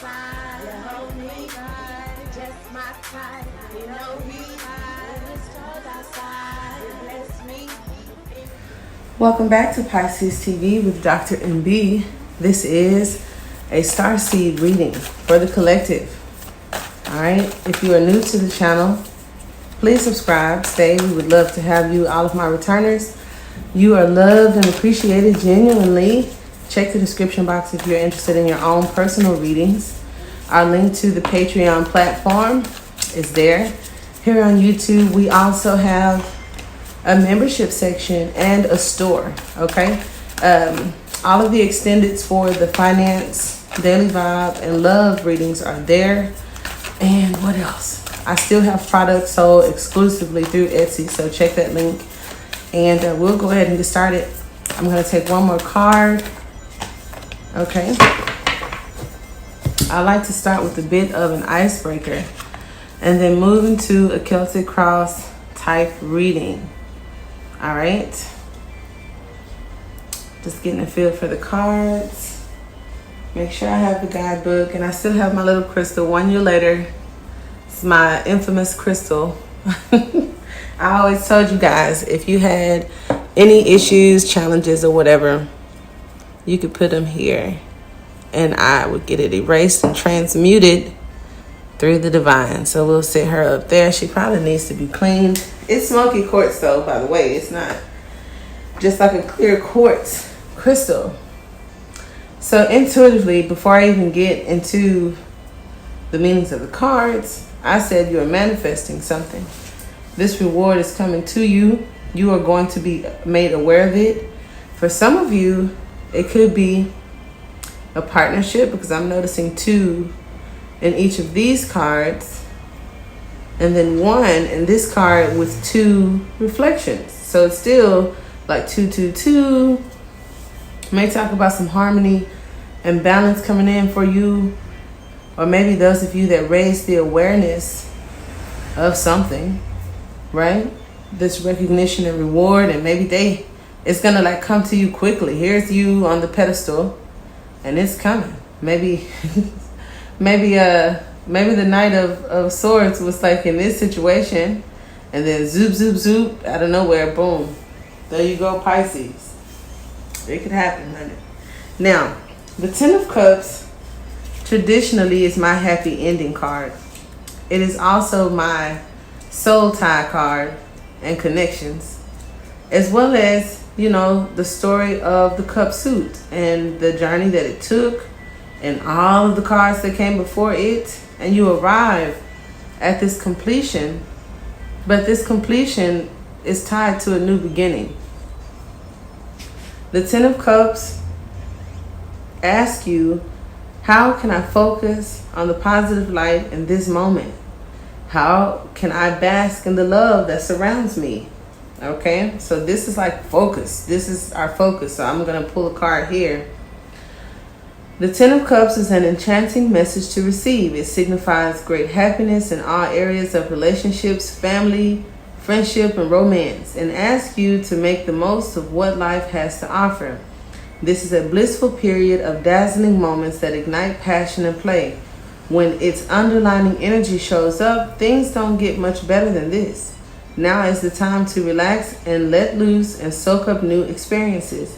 side. You hold me tight, just my type. You know he when it's cold outside. You bless me. Welcome back to Pisces TV with Dr. MB. This is a star seed reading for the collective. All right, if you are new to the channel, please subscribe, stay. We would love to have you. All of my returners, you are loved and appreciated genuinely. Check the description box if you're interested in your own personal readings. Our link to the Patreon platform is there. Here on YouTube, we also have a membership section and a store, okay? All of the extendeds for the finance, daily vibe, and love readings are there. And what else? I still have products sold exclusively through Etsy, so check that link. And we'll go ahead and get started. I'm going to take one more card. Okay. I like to start with a bit of an icebreaker and then move into a Celtic Cross type reading. All right. Just getting a feel for the cards. Make sure I have the guidebook, and I still have my little crystal 1 year later. It's my infamous crystal. I always told you guys, if you had any issues, challenges, or whatever, you could put them here and I would get it erased and transmuted through the divine. So we'll sit her up there. She probably needs to be cleaned. It's smoky quartz though, by the way. It's not just like a clear quartz crystal. So intuitively, before I even get into the meanings of the cards, I said you are manifesting something. This reward is coming to you. You are going to be made aware of it. For some of you, it could be a partnership, because I'm noticing 2 in each of these cards. And then 1 in this card with 2 reflections. So it's still like 2, 2, 2. May talk about some harmony and balance coming in for you. Or maybe those of you that raise the awareness of something, right? This recognition and reward, and maybe it's gonna like come to you quickly. Here's you on the pedestal, and it's coming. Maybe maybe the Knight of Swords was like in this situation, and then zoop, zoop, zoop, out of nowhere, boom. There you go, Pisces. It could happen, honey. Now, the 10 of Cups traditionally is my happy ending card. It is also my soul tie card and connections, as well as, you know, the story of the cup suit and the journey that it took and all of the cards that came before it. And you arrive at this completion, but this completion is tied to a new beginning. The 10 of Cups ask you, how can I focus on the positive light in this moment? How can I bask in the love that surrounds me? Okay, so this is like focus. This is our focus. So I'm going to pull a card here. The 10 of Cups is an enchanting message to receive. It signifies great happiness in all areas of relationships, family, friendship, and romance, and asks you to make the most of what life has to offer. This is a blissful period of dazzling moments that ignite passion and play. When its underlining energy shows up, things don't get much better than this. Now is the time to relax and let loose and soak up new experiences.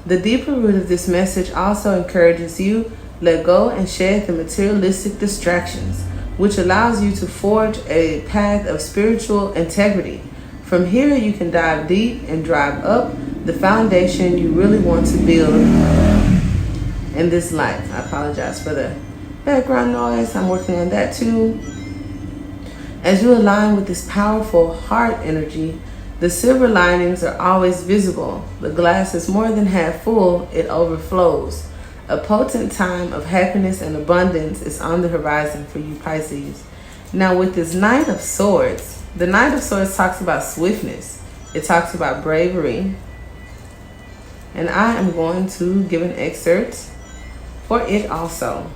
The deeper root of this message also encourages you, let go and shed the materialistic distractions, which allows you to forge a path of spiritual integrity. From here, you can dive deep and drive up the foundation you really want to build in this life. I apologize for the background noise. I'm working on that too. As you align with this powerful heart energy, the silver linings are always visible. The glass is more than half full, it overflows. A potent time of happiness and abundance is on the horizon for you, Pisces. Now with this Knight of Swords, the Knight of Swords talks about swiftness. It talks about bravery. And I am going to give an excerpt for it also.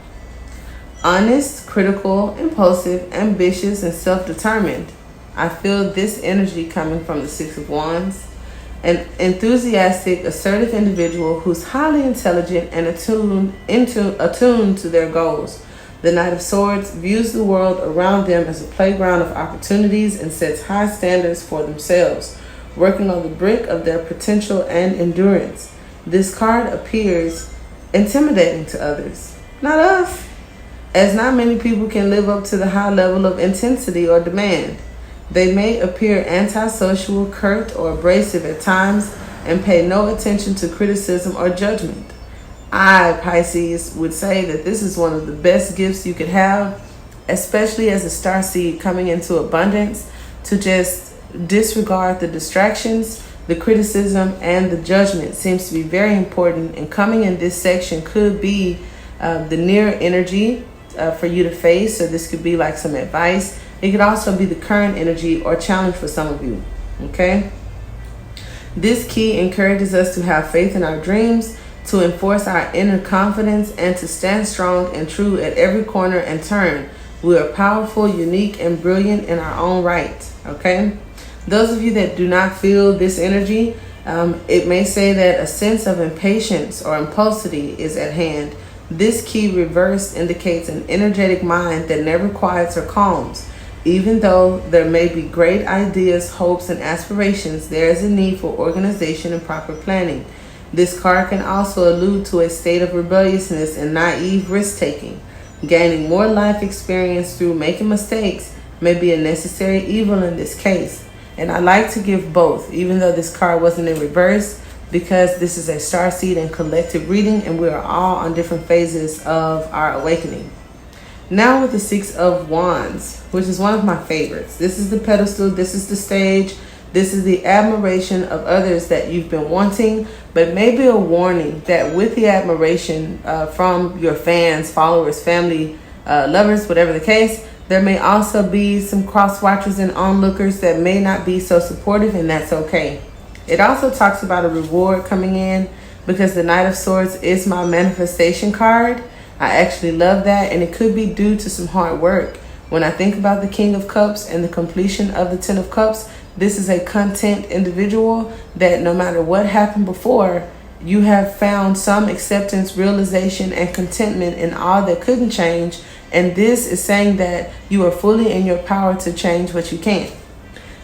Honest, critical, impulsive, ambitious, and self-determined. I feel this energy coming from the Six of Wands. An enthusiastic, assertive individual who's highly intelligent and attuned to their goals. The Knight of Swords views the world around them as a playground of opportunities and sets high standards for themselves, working on the brink of their potential and endurance. This card appears intimidating to others, not us, as not many people can live up to the high level of intensity or demand. They may appear antisocial, curt, or abrasive at times and pay no attention to criticism or judgment. I, Pisces, would say that this is one of the best gifts you could have, especially as a starseed coming into abundance, to just disregard the distractions. The criticism and the judgment seems to be very important, and coming in this section could be the near energy for you to face. So this could be like some advice. It could also be the current energy or challenge for some of you. Okay. This key encourages us to have faith in our dreams, to enforce our inner confidence, and to stand strong and true at every corner and turn. We are powerful, unique, and brilliant in our own right. Okay. Those of you that do not feel this energy, it may say that a sense of impatience or impulsivity is at hand. This key reversed indicates an energetic mind that never quiets or calms. Even though there may be great ideas, hopes, and aspirations, there is a need for organization and proper planning. This card can also allude to a state of rebelliousness and naive risk-taking. Gaining more life experience through making mistakes may be a necessary evil in this case. And I like to give both, even though this card wasn't in reverse, because this is a starseed and collective reading, and we are all on different phases of our awakening. Now with the Six of Wands, which is one of my favorites. This is the pedestal, this is the stage, this is the admiration of others that you've been wanting, but maybe a warning that with the admiration from your fans, followers, family, lovers, whatever the case, there may also be some cross-watchers and onlookers that may not be so supportive, and that's okay. It also talks about a reward coming in, because the Knight of Swords is my manifestation card. I actually love that, and it could be due to some hard work. When I think about the King of Cups and the completion of the Ten of Cups, this is a content individual that no matter what happened before, you have found some acceptance, realization, and contentment in all that couldn't change. And this is saying that you are fully in your power to change what you can.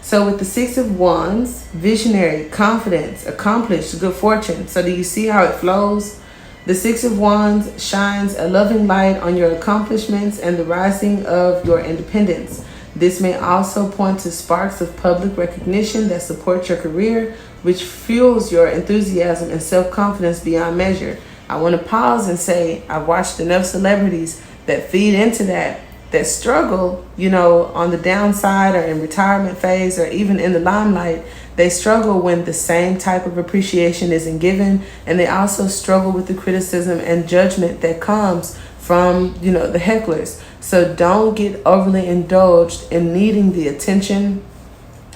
So with the Six of Wands, visionary, confidence, accomplished, good fortune. So do you see how it flows? The Six of Wands shines a loving light on your accomplishments and the rising of your independence. This may also point to sparks of public recognition that support your career, which fuels your enthusiasm and self-confidence beyond measure. I want to pause and say I've watched enough celebrities that feed into that struggle, on the downside or in retirement phase or even in the limelight. They struggle when the same type of appreciation isn't given, and they also struggle with the criticism and judgment that comes from, the hecklers. So don't get overly indulged in needing the attention,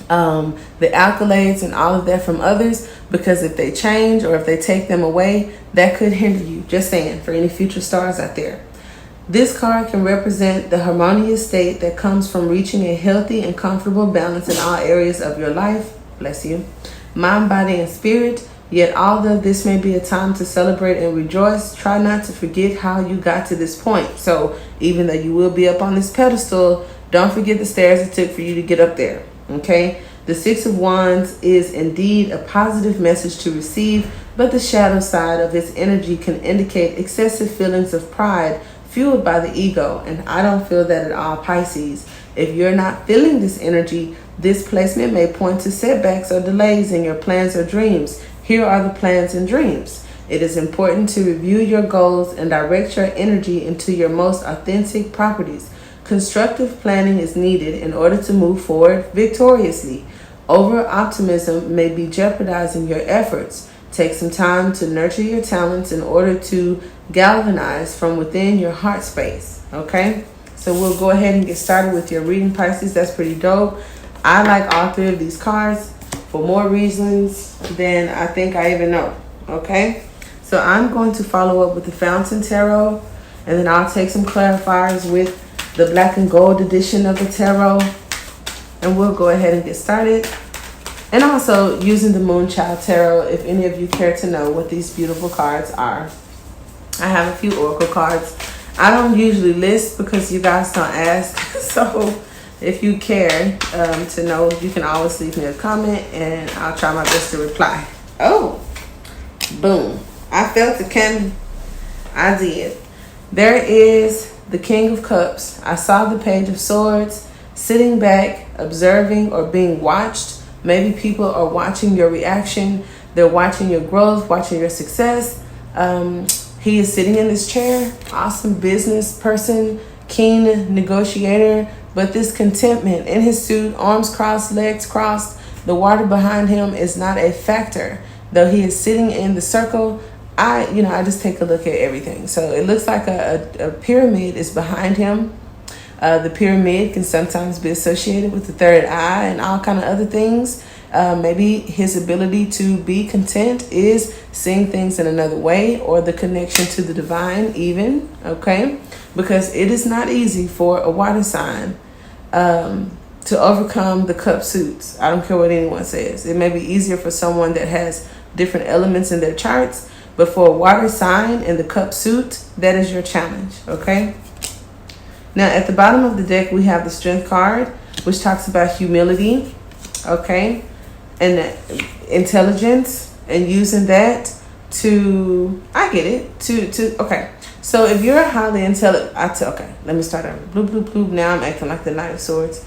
the accolades and all of that from others, because if they change or if they take them away, that could hinder you. Just saying, for any future stars out there. This card can represent the harmonious state that comes from reaching a healthy and comfortable balance in all areas of your life. Bless you. Mind, body, and spirit. Yet although this may be a time to celebrate and rejoice, try not to forget how you got to this point. So even though you will be up on this pedestal, don't forget the stairs it took for you to get up there. Okay? The Six of Wands is indeed a positive message to receive, but the shadow side of its energy can indicate excessive feelings of pride fueled by the ego, and I don't feel that at all, Pisces. If you're not feeling this energy, this placement may point to setbacks or delays in your plans or dreams. Here are the plans and dreams. It is important to review your goals and direct your energy into your most authentic properties. Constructive planning is needed in order to move forward victoriously. Over-optimism may be jeopardizing your efforts. Take some time to nurture your talents in order to galvanize from within your heart space. Okay? So we'll go ahead and get started with your reading, Pisces. That's pretty dope. I like all three of these cards for more reasons than I think I even know. Okay? So I'm going to follow up with the Fountain Tarot, and then I'll take some clarifiers with the black and gold edition of the tarot, and we'll go ahead and get started. And also using the Moonchild Tarot, if any of you care to know what these beautiful cards are. I have a few oracle cards. I don't usually list because you guys don't ask. So if you care to know, you can always leave me a comment and I'll try my best to reply. Oh, boom. I felt it coming. I did. There is the King of Cups. I saw the Page of Swords sitting back, observing or being watched. Maybe people are watching your reaction. They're watching your growth, watching your success. He is sitting in this chair. Awesome business person, keen negotiator, but this contentment in his suit, arms crossed, legs crossed. The water behind him is not a factor. Though he is sitting in the circle, I just take a look at everything. So it looks like a pyramid is behind him. The pyramid can sometimes be associated with the third eye and all kind of other things. Maybe his ability to be content is seeing things in another way, or the connection to the divine even, okay? Because it is not easy for a water sign to overcome the cup suits. I don't care what anyone says. It may be easier for someone that has different elements in their charts, but for a water sign in the cup suit, that is your challenge, okay? Now, at the bottom of the deck, we have the Strength card, which talks about humility, okay? And intelligence, and using that to, I get it, okay. So if you're highly intelligent, okay, let me start out. Bloop, bloop, bloop. Now I'm acting like the Knight of Swords.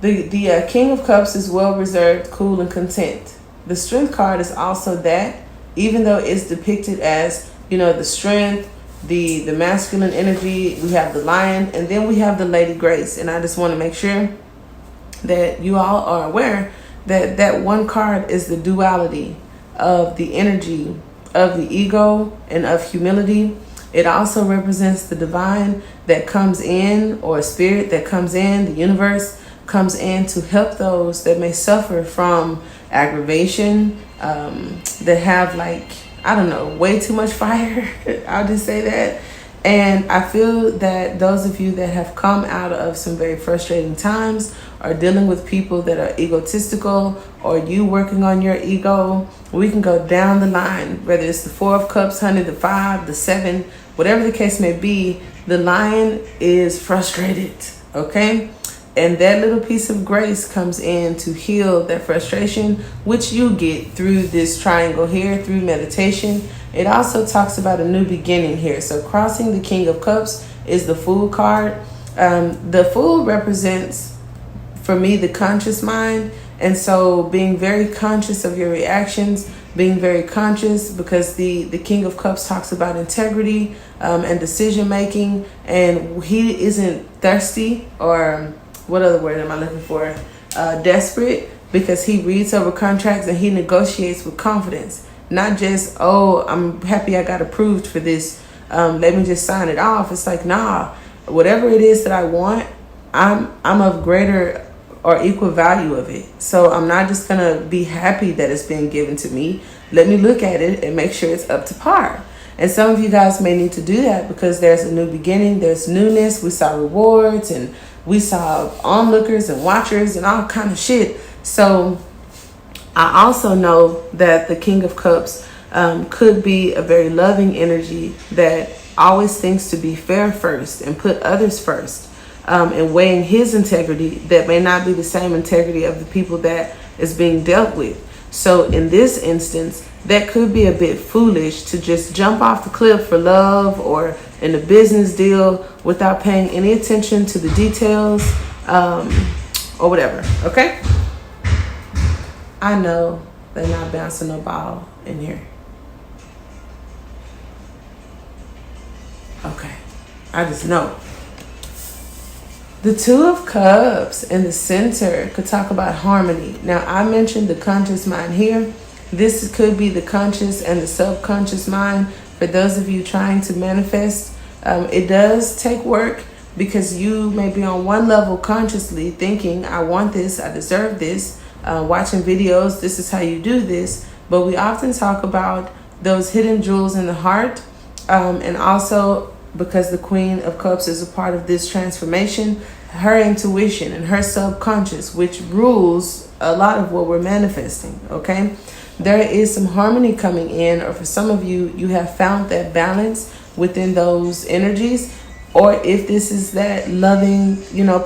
The King of Cups is well reserved, cool, and content. The Strength card is also that, even though it's depicted as, the strength, the masculine energy. We have the Lion, and then we have the Lady Grace. And I just want to make sure that you all are aware that that one card is the duality of the energy of the ego and of humility. It also represents the divine that comes in, or a spirit that comes in, the universe comes in to help those that may suffer from aggravation, that have way too much fire. I'll just say that. And I feel that those of you that have come out of some very frustrating times, are dealing with people that are egotistical, or you working on your ego, we can go down the line, whether it's the 4 of Cups, honey, the 5, the 7, whatever the case may be. The Lion is frustrated, okay? And that little piece of grace comes in to heal that frustration, which you get through this triangle here, through meditation. It also talks about a new beginning here. So crossing the King of Cups is the Fool card. The Fool represents, for me, the conscious mind. And so being very conscious of your reactions, being very conscious, because the King of Cups talks about integrity and decision making. And he isn't thirsty, or what other word am I looking for? Desperate, because he reads over contracts and he negotiates with confidence. Not just, oh, I'm happy I got approved for this. Let me just sign it off. It's like, nah, whatever it is that I want, I'm of greater or equal value of it. So I'm not just gonna be happy that it's being given to me. Let me look at it and make sure it's up to par. And some of you guys may need to do that, because there's a new beginning, there's newness. We saw rewards, and we saw onlookers and watchers and all kind of shit. So I also know that the King of Cups could be a very loving energy that always thinks to be fair first and put others first, and weighing his integrity that may not be the same integrity of the people that is being dealt with. So in this instance, that could be a bit foolish to just jump off the cliff for love or in a business deal without paying any attention to the details, or whatever, okay? I know they're not bouncing no ball in here. Okay, I just know. The 2 of Cups in the center could talk about harmony. Now, I mentioned the conscious mind here. This could be the conscious and the subconscious mind. For those of you trying to manifest, it does take work, because you may be on one level consciously thinking, I want this, I deserve this, watching videos, this is how you do this. But we often talk about those hidden jewels in the heart, and also, because the Queen of Cups is a part of this transformation, her intuition and her subconscious, which rules a lot of what we're manifesting, okay? There is some harmony coming in, or for some of you, you have found that balance within those energies, or if this is that loving,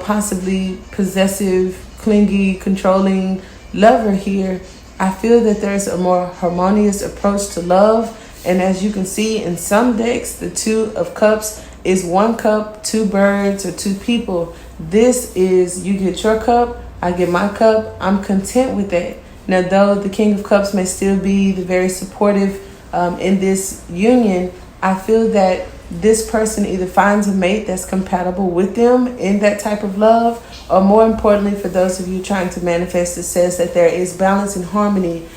possibly possessive, clingy, controlling lover here, I feel that there's a more harmonious approach to love. And as you can see in some decks, the Two of Cups is one cup, two birds, or two people. This is, you get your cup, I get my cup. I'm content with that. Now, though the King of Cups may still be the very supportive in this union, I feel that this person either finds a mate that's compatible with them in that type of love, or more importantly, for those of you trying to manifest, it says that there is balance and harmony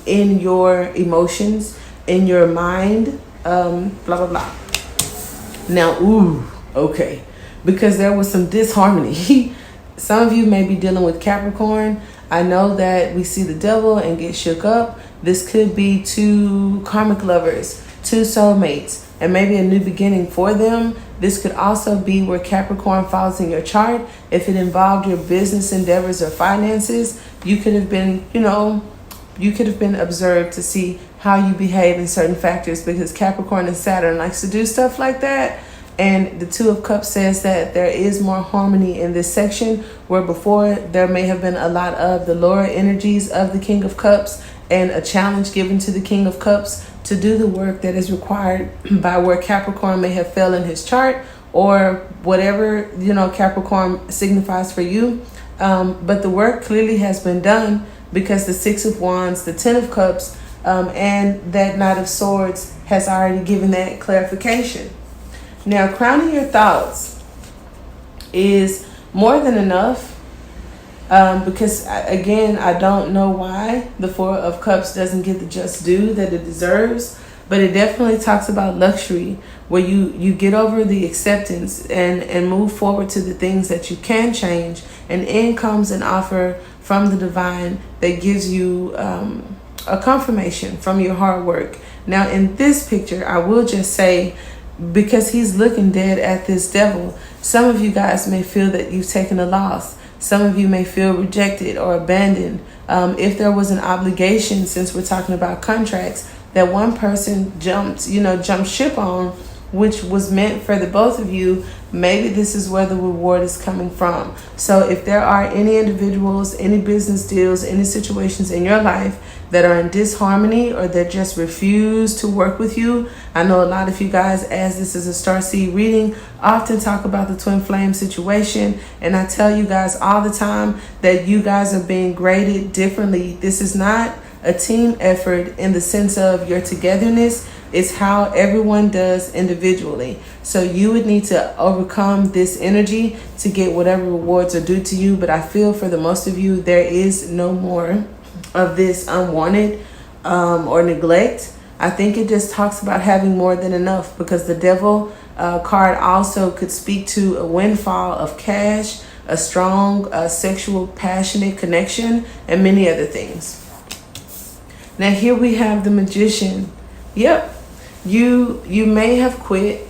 in your emotions, in your mind, blah, blah, blah. Now, okay, because there was some disharmony. Some of you may be dealing with Capricorn. I know that we see the devil and get shook up. This could be two karmic lovers, two soulmates, and maybe a new beginning for them. This could also be where Capricorn falls in your chart. If it involved your business endeavors or finances, you could have been, you could have been observed to see how you behave in certain factors, because Capricorn and Saturn likes to do stuff like that. And the Two of Cups says that there is more harmony in this section, where before there may have been a lot of the lower energies of the King of Cups and a challenge given to the King of Cups to do the work that is required by where Capricorn may have fell in his chart, or whatever, Capricorn signifies for you. But the work clearly has been done, because the Six of Wands, the Ten of Cups, and that Knight of Swords has already given that clarification. Now, crowning your thoughts is more than enough, because, again, I don't know why the Four of Cups doesn't get the just due that it deserves, but it definitely talks about luxury, where you get over the acceptance and move forward to the things that you can change, and in comes an offer from the divine that gives you a confirmation from your hard work. Now, in this picture, I will just say, because he's looking dead at this devil, some of you guys may feel that you've taken a loss. Some of you may feel rejected or abandoned. If there was an obligation, since we're talking about contracts, that one person jumped ship on, which was meant for the both of you, maybe this is where the reward is coming from. So if there are any individuals, any business deals, any situations in your life that are in disharmony, or that just refuse to work with you, I know a lot of you guys, as this is a starseed reading, often talk about the twin flame situation, and I tell you guys all the time that you guys are being graded differently. This is not a team effort in the sense of your togetherness. It's how everyone does individually. So you would need to overcome this energy to get whatever rewards are due to you. But I feel for the most of you, there is no more of this unwanted or neglect. I think it just talks about having more than enough, because the devil card also could speak to a windfall of cash, a strong sexual passionate connection, and many other things. Now here we have the Magician. Yep, you may have quit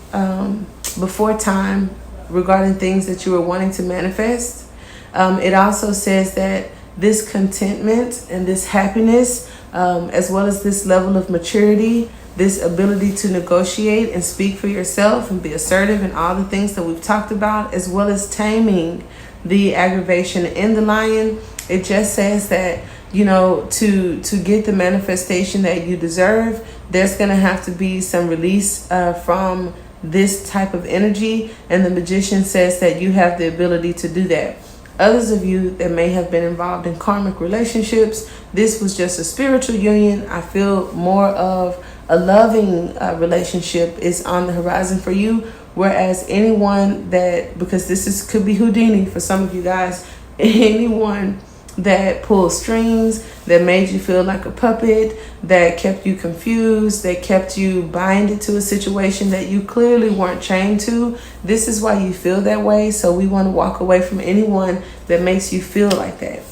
before time regarding things that you were wanting to manifest. It also says that this contentment and this happiness, as well as this level of maturity, this ability to negotiate and speak for yourself and be assertive and all the things that we've talked about, as well as taming the aggravation in the lion. It just says that, to get the manifestation that you deserve, there's going to have to be some release from this type of energy. And the Magician says that you have the ability to do that. Others of you that may have been involved in karmic relationships, this was just a spiritual union. I feel more of a loving relationship is on the horizon for you. Whereas anyone that, because could be Houdini for some of you guys, anyone that pulled strings, that made you feel like a puppet, that kept you confused, that kept you binded to a situation that you clearly weren't chained to. This is why you feel that way. So we want to walk away from anyone that makes you feel like that.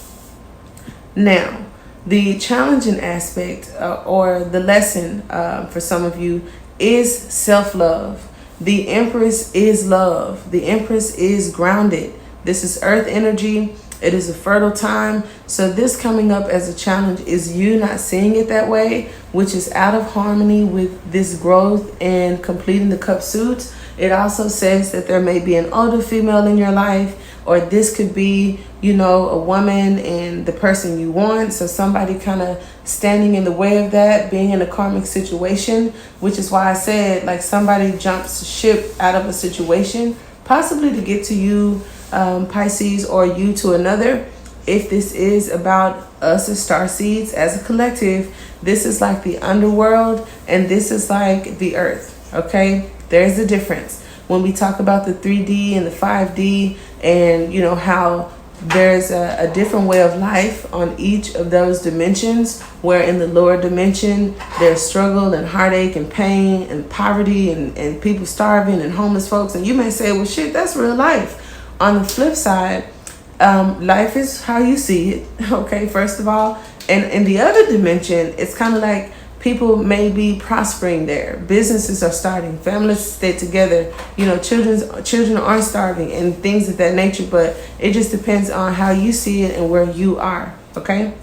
Now, the challenging aspect or the lesson for some of you is self-love. The Empress is love. The Empress is grounded. This is earth energy. It is a fertile time. So this coming up as a challenge is you not seeing it that way, which is out of harmony with this growth and completing the cup suits. It also says that there may be an older female in your life, or this could be, a woman and the person you want. So somebody kind of standing in the way of that, being in a karmic situation, which is why I said like somebody jumps ship out of a situation, possibly to get to you, Pisces, or you to another. If this is about us as starseeds, as a collective, this is like the underworld and this is like the earth. Okay, there's a difference when we talk about the 3D and the 5D, and how there's a different way of life on each of those dimensions, where in the lower dimension there's struggle and heartache and pain and poverty and people starving and homeless folks. And you may say, well, shit, that's real life. On the flip side, life is how you see it, okay, first of all. And in the other dimension, it's kind of like people may be prospering there. Businesses are starting, families stay together, children aren't starving and things of that nature. But it just depends on how you see it and where you are, okay?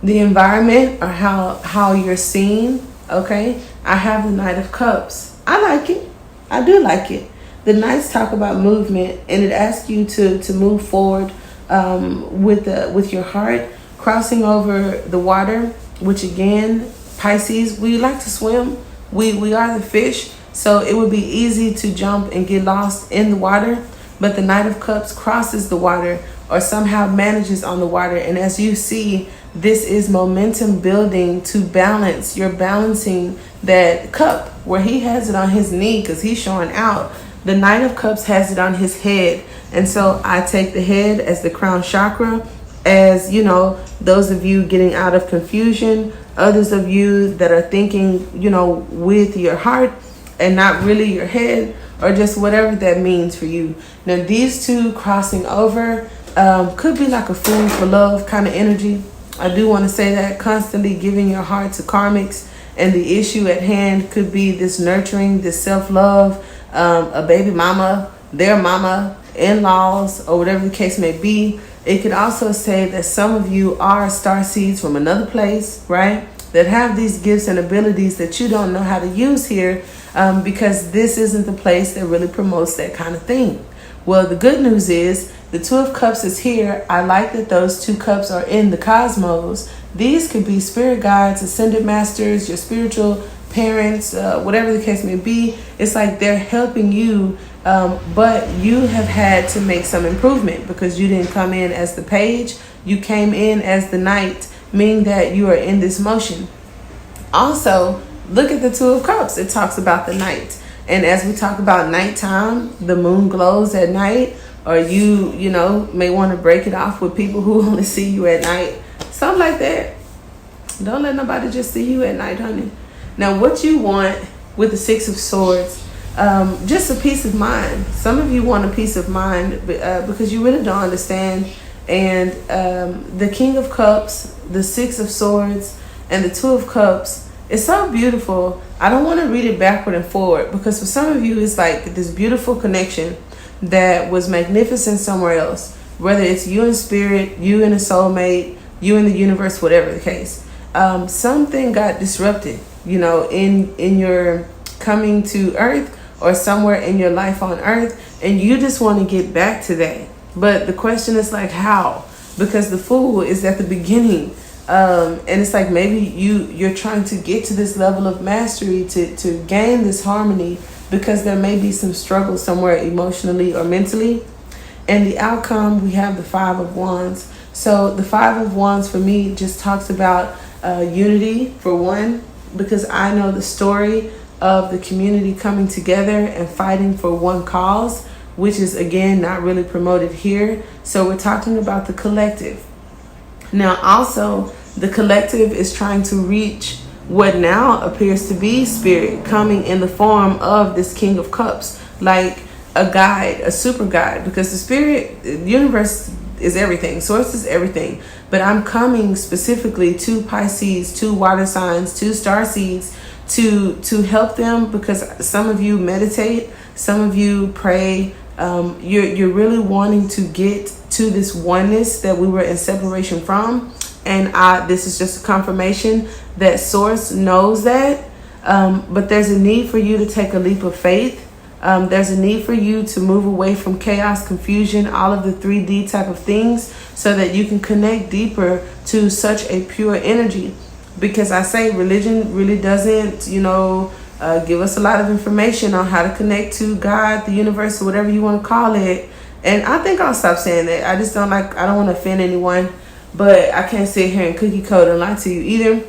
The environment or how you're seen, okay? I have the Knight of Cups. I like it. I do like it. The Knights talk about movement, and it asks you to move forward with your heart, crossing over the water, which again, Pisces, we like to swim. We are the fish, so it would be easy to jump and get lost in the water. But the Knight of Cups crosses the water or somehow manages on the water. And as you see, this is momentum building to balance. You're balancing that cup where he has it on his knee because he's showing out. The Knight of Cups has it on his head. And so I take the head as the crown chakra, as those of you getting out of confusion, others of you that are thinking, with your heart and not really your head, or just whatever that means for you. Now, these two crossing over could be like a fool for love kind of energy. I do want to say that, constantly giving your heart to karmics, and the issue at hand could be this nurturing, this self-love, a baby mama, their mama, in-laws, or whatever the case may be. It could also say that some of you are starseeds from another place, right? That have these gifts and abilities that you don't know how to use here, because this isn't the place that really promotes that kind of thing. Well, the good news is the Two of Cups is here. I like that those two cups are in the cosmos. These could be spirit guides, ascended masters, your spiritual parents, whatever the case may be. It's like they're helping you, but you have had to make some improvement because you didn't come in as the page. You came in as the knight, meaning that you are in this motion. Also, look at the Two of Cups. It talks about the night. And as we talk about nighttime, the moon glows at night, or you may want to break it off with people who only see you at night. Something like that. Don't let nobody just see you at night, honey. Now, what you want with the Six of Swords, just a peace of mind. Some of you want a peace of mind because you really don't understand. And the King of Cups, the Six of Swords, and the Two of Cups, it's so beautiful. I don't want to read it backward and forward because for some of you, it's like this beautiful connection that was magnificent somewhere else. Whether it's you in spirit, you in a soulmate, you in the universe, whatever the case. Something got disrupted, in your coming to Earth or somewhere in your life on Earth, and you just want to get back to that. But the question is like, how? Because the Fool is at the beginning. And it's like maybe you're trying to get to this level of mastery to gain this harmony because there may be some struggle somewhere emotionally or mentally. And the outcome, we have the Five of Wands. So the Five of Wands for me just talks about unity, for one, because I know the story of the community coming together and fighting for one cause, which is again not really promoted here. So we're talking about the collective. Now also the collective is trying to reach what now appears to be spirit coming in the form of this King of Cups, like a guide, a super guide, because the spirit, the universe is everything, source is everything. But I'm coming specifically to Pisces, to water signs, to star seeds, to help them, because some of you meditate, some of you pray, you're really wanting to get to this oneness that we were in separation from. And this is just a confirmation that Source knows that. But there's a need for you to take a leap of faith. There's a need for you to move away from chaos, confusion, all of the 3D type of things, so that you can connect deeper to such a pure energy. Because I say religion really doesn't, give us a lot of information on how to connect to God, the universe, or whatever you want to call it. And I think I'll stop saying that. I just I don't want to offend anyone, but I can't sit here and cookie code and lie to you either.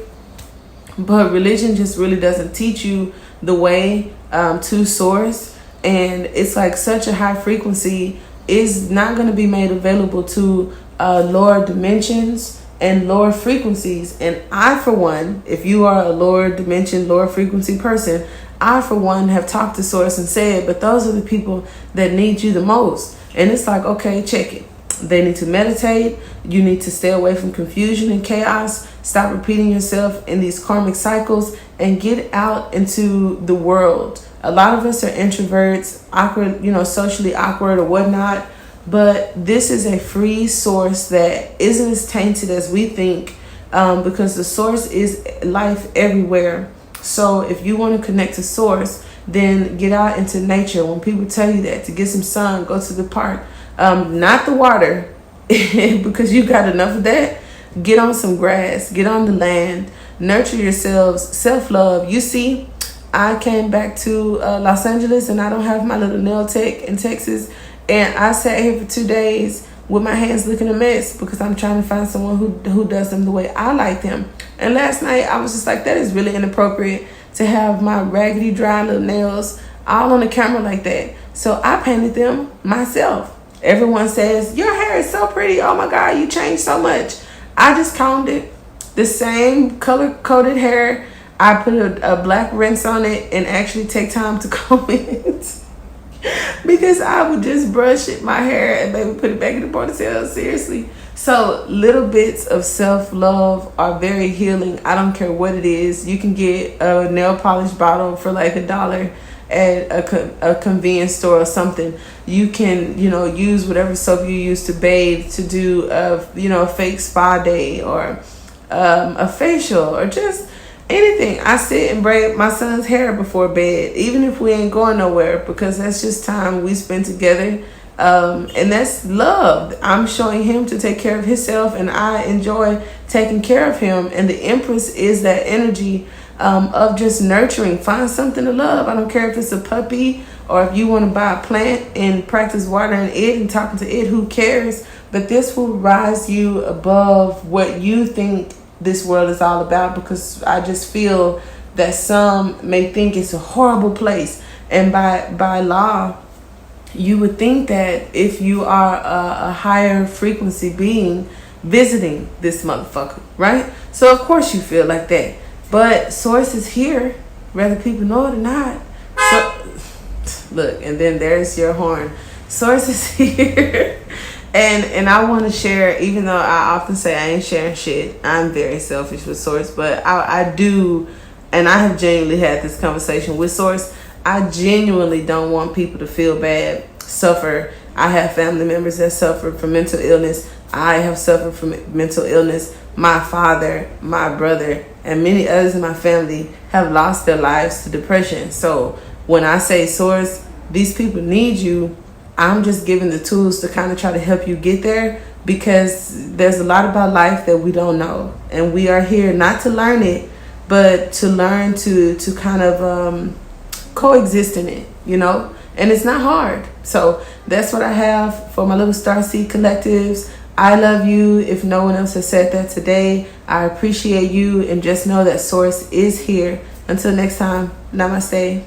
But religion just really doesn't teach you the way to Source. And it's like such a high frequency is not going to be made available to lower dimensions and lower frequencies. And I, for one, if you are a lower dimension, lower frequency person, I, for one, have talked to Source and said, but those are the people that need you the most. And it's like, okay, check it. They need to meditate. You need to stay away from confusion and chaos. Stop repeating yourself in these karmic cycles and get out into the world. A lot of us are introverts, awkward, socially awkward or whatnot. But this is a free source that isn't as tainted as we think, because the source is life everywhere. So if you want to connect to Source, then get out into nature. When people tell you that, to get some sun, go to the park. Not the water, because you got enough of that. Get on some grass, get on the land, nurture yourselves, self-love. You see, I came back to Los Angeles and I don't have my little nail tech in Texas. And I sat here for 2 days with my hands looking a mess because I'm trying to find someone who does them the way I like them. And last night I was just like, that is really inappropriate to have my raggedy dry little nails all on the camera like that. So I painted them myself. Everyone says, your hair is so pretty. Oh my God, you changed so much. I just combed it. The same color coded hair. I put a black rinse on it and actually take time to comb it. Because I would just brush my hair and maybe put it back in the ponytail. Seriously. So little bits of self-love are very healing. I don't care what it is. You can get a nail polish bottle for like $1 at a convenience store or something. You can, use whatever soap you use to bathe, to do a fake spa day or a facial or just anything. I sit and braid my son's hair before bed, even if we ain't going nowhere, because that's just time we spend together. And that's love. I'm showing him to take care of himself, and I enjoy taking care of him. And the Empress is that energy of just nurturing. Find something to love. I don't care if it's a puppy or if you want to buy a plant and practice watering it and talking to it. Who cares? But this will rise you above what you think this world is all about, because I just feel that some may think it's a horrible place. And by law, you would think that if you are a higher frequency being visiting this motherfucker, right? So of course you feel like that. But Source is here, whether people know it or not. So, look, and then there's your horn. Source is here. And I want to share, even though I often say I ain't sharing shit, I'm very selfish with Source, but I do, and I have genuinely had this conversation with Source. I genuinely don't want people to feel bad, suffer. I have family members that suffer from mental illness. I have suffered from mental illness. My father, my brother, and many others in my family have lost their lives to depression. So when I say Source, these people need you, I'm just giving the tools to kind of try to help you get there, because there's a lot about life that we don't know. And we are here not to learn it, but to learn to kind of coexist in it, and it's not hard. So that's what I have for my little Starseed collectives. I love you. If no one else has said that today, I appreciate you, and just know that Source is here. Until next time, namaste.